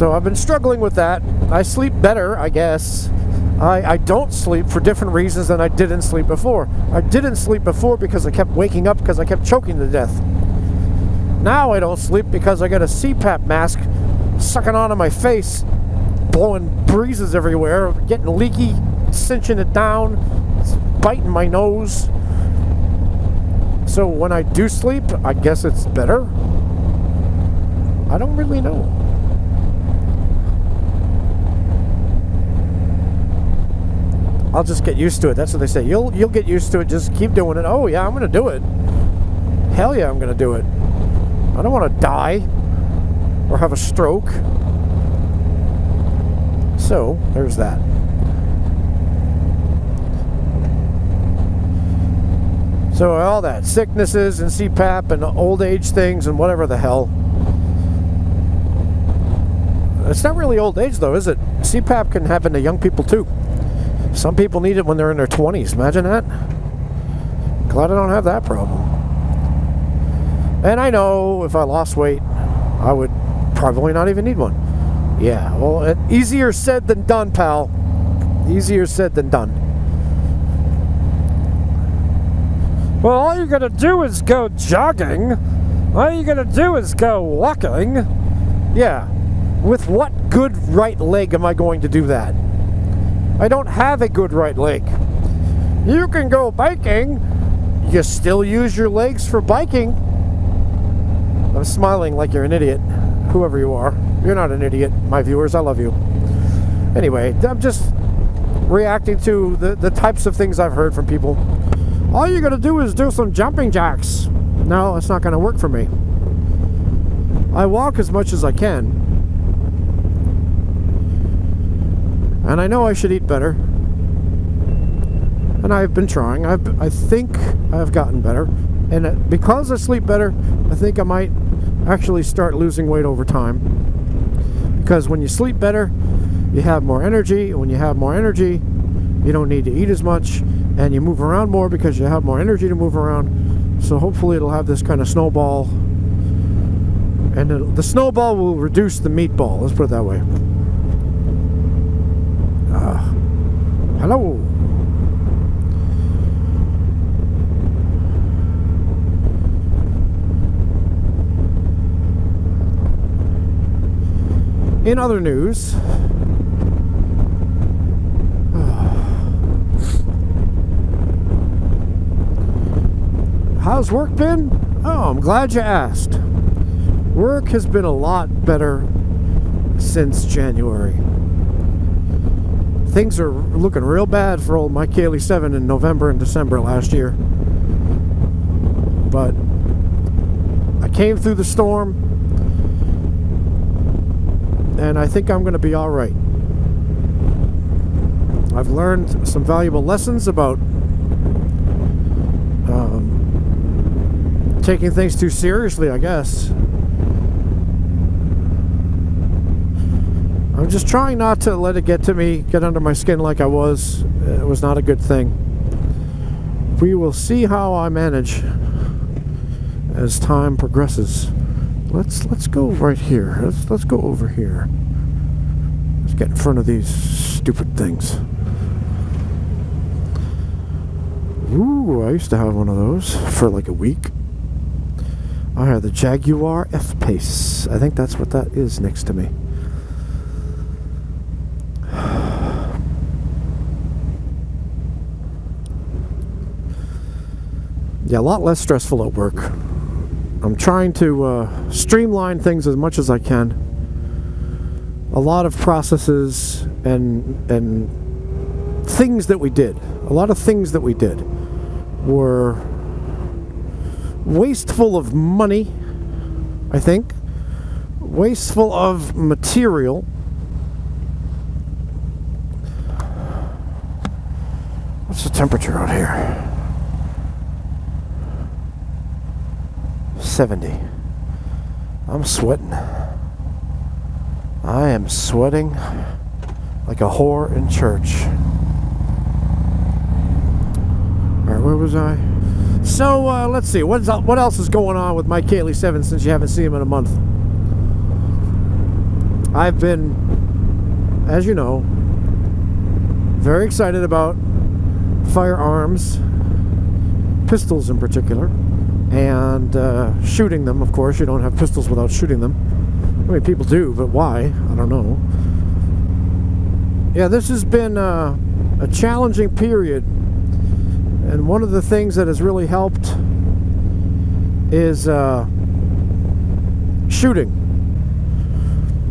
So I've been struggling with that. I sleep better, I guess. I don't sleep for different reasons than I didn't sleep before. I didn't sleep before because I kept waking up because I kept choking to death. Now I don't sleep because I got a CPAP mask sucking onto my face, blowing breezes everywhere, getting leaky, cinching it down, it's biting my nose. So when I do sleep, I guess it's better. I don't really know. I'll just get used to it. That's what they say. You'll get used to it. Just keep doing it. Oh yeah, I'm gonna do it. Hell yeah, I'm gonna do it. I don't want to die or have a stroke. So there's that. So all that sicknesses and CPAP and old age things and whatever the hell. It's not really old age though, is it? CPAP can happen to young people too. Some people need it when they're in their 20s. Imagine that. Glad I don't have that problem. And I know if I lost weight, I would probably not even need one. Yeah, well, easier said than done, pal. Easier said than done. Well, all you're gonna do is go jogging. All you're gonna do is go walking. Yeah. With what good right leg am I going to do that? I don't have a good right leg. You can go biking. You still use your legs for biking. I'm smiling like you're an idiot. Whoever you are. You're not an idiot. My viewers, I love you. Anyway, I'm just reacting to the types of things I've heard from people. All you're going to do is do some jumping jacks. No, it's not going to work for me. I walk as much as I can. And I know I should eat better. And I've been trying. I think I've gotten better. And because I sleep better, I think I might actually start losing weight over time. Because when you sleep better, you have more energy. And when you have more energy, you don't need to eat as much. And you move around more because you have more energy to move around. So hopefully it'll have this kind of snowball. And the snowball will reduce the meatball. Let's put it that way. Hello. In other news, how's work been? Oh, I'm glad you asked. Work has been a lot better since January. Things are looking real bad for old Mike Cayley 7 in November and December last year. But I came through the storm, and I think I'm going to be all right. I've learned some valuable lessons about taking things too seriously, I guess. I'm just trying not to let it get to me, get under my skin like I was. It was not a good thing. We will see how I manage as time progresses. Let's go right here. Let's go over here. Let's get in front of these stupid things. Ooh, I used to have one of those for like a week. I had the Jaguar F-Pace. I think that's what that is next to me. Yeah, a lot less stressful at work. I'm trying to streamline things as much as I can. A lot of processes and things that we did. A lot of things that we did were wasteful of money, I think. Wasteful of material. What's the temperature out here? 70. I'm sweating. I am sweating like a whore in church. Alright, where was I? So, let's see. What else is going on with Mike Cayley 7 since you haven't seen him in a month? I've been, as you know, very excited about firearms, pistols in particular, and shooting them. Of course, you don't have pistols without shooting them. I mean, people do, but why? I don't know. Yeah, this has been a challenging period, and one of the things that has really helped is shooting.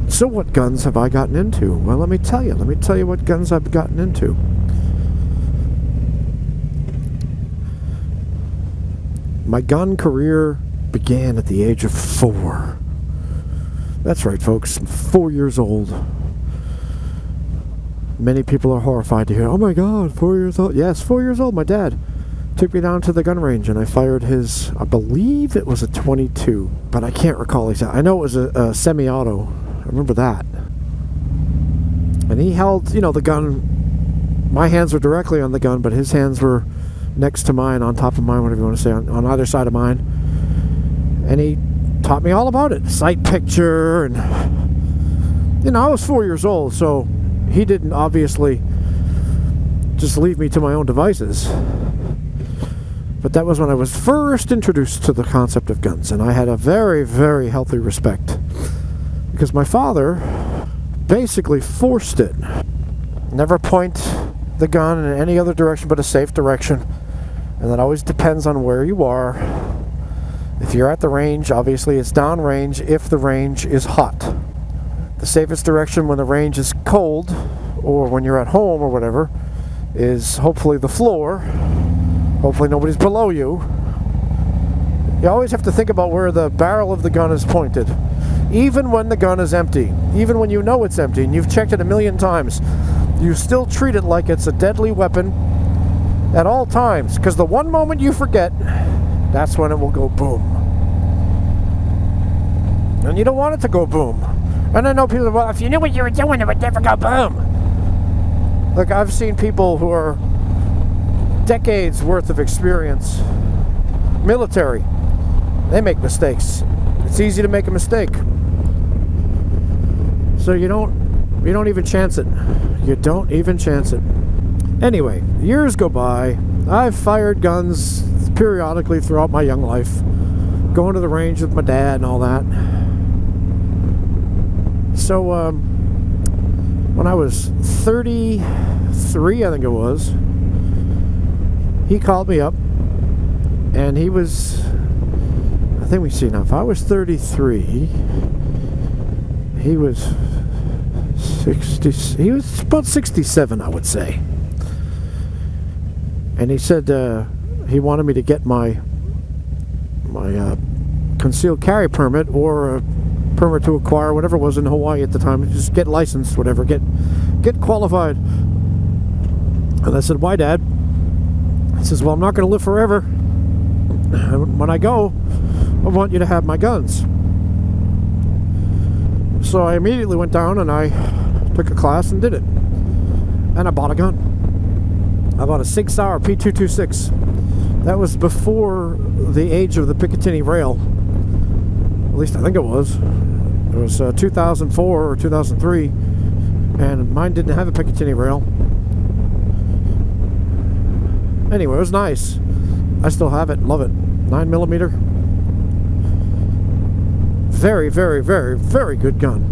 So what guns have I gotten into? Well, let me tell you what guns I've gotten into. My gun career began at the age of 4. That's right, folks, I'm 4 years old. Many people are horrified to hear, oh my god, 4 years old. Yes, 4 years old. My dad took me down to the gun range and I fired his, I believe it was a 22, but I can't recall exactly. I know it was a semi-auto. I remember that. And he held, you know, the gun. My hands were directly on the gun, but his hands were next to mine, on top of mine, whatever you want to say, on either side of mine. And he taught me all about it. Sight picture, and, you know, I was 4 years old, so he didn't obviously just leave me to my own devices. But that was when I was first introduced to the concept of guns, and I had a very, very healthy respect. Because my father basically forced it. Never point the gun in any other direction but a safe direction. And that always depends on where you are. If you're at the range, obviously it's downrange if the range is hot. The safest direction when the range is cold, or when you're at home or whatever, is hopefully the floor. Hopefully nobody's below you. You always have to think about where the barrel of the gun is pointed. Even when the gun is empty, even when you know it's empty and you've checked it a million times, you still treat it like it's a deadly weapon at all times, because the one moment you forget, that's when it will go boom. And you don't want it to go boom. And I know people, well, if you knew what you were doing, it would never go boom. Look, I've seen people who are decades worth of experience, military, they make mistakes. It's easy to make a mistake. So you don't even chance it. You don't even chance it. Anyway, years go by. I've fired guns periodically throughout my young life, going to the range with my dad and all that. So when I was 33, I think it was, he called me up, and he was, I think we see now, if I was 33, he was 60, he was about 67, I would say. And he said he wanted me to get my concealed carry permit, or a permit to acquire, whatever it was in Hawaii at the time, just get licensed, whatever, get qualified. And I said, why, Dad? He says, well, I'm not going to live forever. When I go, I want you to have my guns. So I immediately went down and I took a class and did it. And I bought a gun. I bought a Sig Sauer P226. That was before the age of the Picatinny rail. At least I think it was. It was 2004 or 2003. And mine didn't have a Picatinny rail. Anyway, it was nice. I still have it. Love it. 9mm. Very, very, very, very good gun.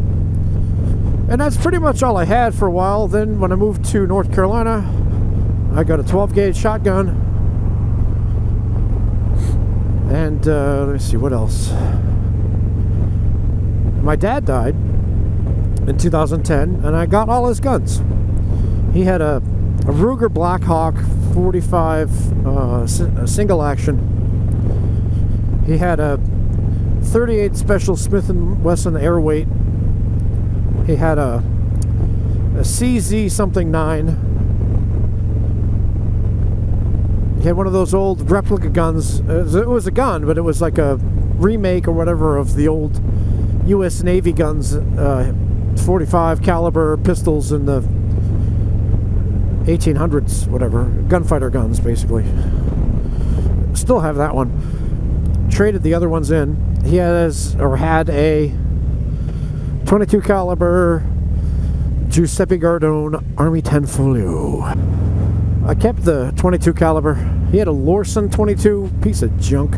And that's pretty much all I had for a while. Then when I moved to North Carolina, I got a 12-gauge shotgun. And let me see, what else? My dad died in 2010, and I got all his guns. He had a Ruger Blackhawk 45 single action. He had a 38 Special Smith & Wesson Airweight. He had a CZ something 9. He had one of those old replica guns. It was a gun, but it was like a remake or whatever of the old U.S. Navy guns, 45 caliber pistols in the 1800s, whatever. Gunfighter guns, basically. Still have that one. Traded the other ones in. He had a .22 caliber Giuseppe Gardone Army 10 Folio. I kept the .22 caliber. He had a Lorson .22, piece of junk.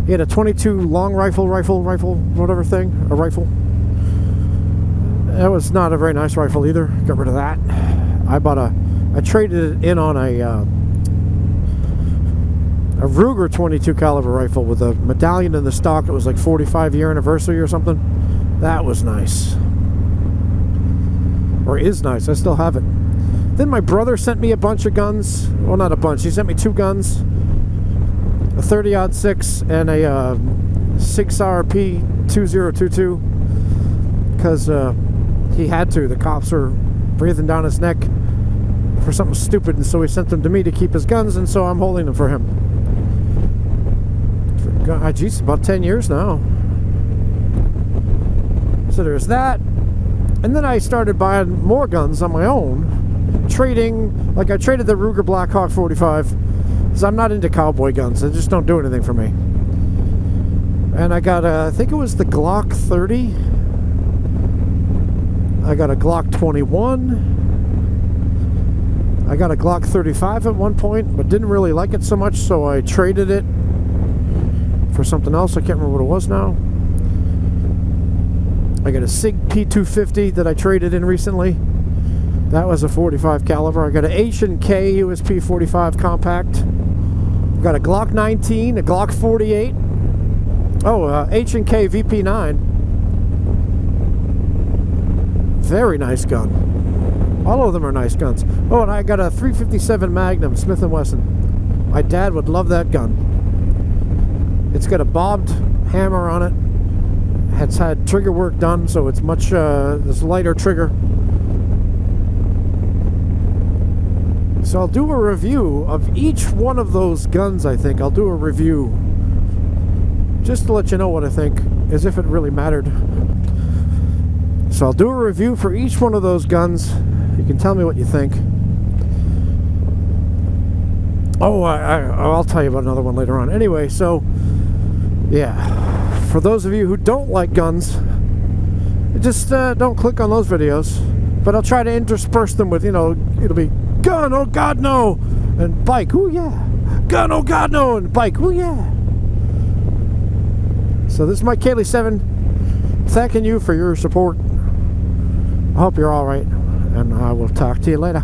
He had a .22 long rifle, whatever thing, a rifle. That was not a very nice rifle either. Got rid of that. I traded it in on a Ruger .22 caliber rifle with a medallion in the stock. It was like 45-year anniversary or something. That was nice. Or is nice. I still have it. Then my brother sent me a bunch of guns. Well, not a bunch. He sent me 2 guns. A 30-06 and a 6RP 2022. Because he had to. The cops were breathing down his neck for something stupid, and so he sent them to me to keep his guns, and so I'm holding them for him. God, geez, about 10 years now. So there's that. And then I started buying more guns on my own. Trading, like I traded the Ruger Blackhawk 45, because I'm not into cowboy guns. They just don't do anything for me. And I got I think it was the Glock 30. I got a Glock 21. I got a Glock 35 at one point, but didn't really like it so much, so I traded it for something else. I can't remember what it was now. I got a SIG P250 that I traded in recently. That was a 45 caliber. I got an H&K USP 45 compact. Got a Glock 19, a Glock 48. Oh, H&K VP9. Very nice gun. All of them are nice guns. Oh, and I got a 357 Magnum Smith & Wesson. My dad would love that gun. It's got a bobbed hammer on it. It's had trigger work done, so it's much this lighter trigger. So I'll do a review of each one of those guns. I think I'll do a review just to let you know what I think, as if it really mattered. So I'll do a review for each one of those guns. You can tell me what you think. Oh, I'll tell you about another one later on. Anyway, so yeah, for those of you who don't like guns, just don't click on those videos. But I'll try to intersperse them with, you know, it'll be gun, oh God no, and bike, oh yeah, gun, oh God no, and bike, oh yeah. So this is Mike Cayley 7, thanking you for your support. I hope you're all right, and I will talk to you later.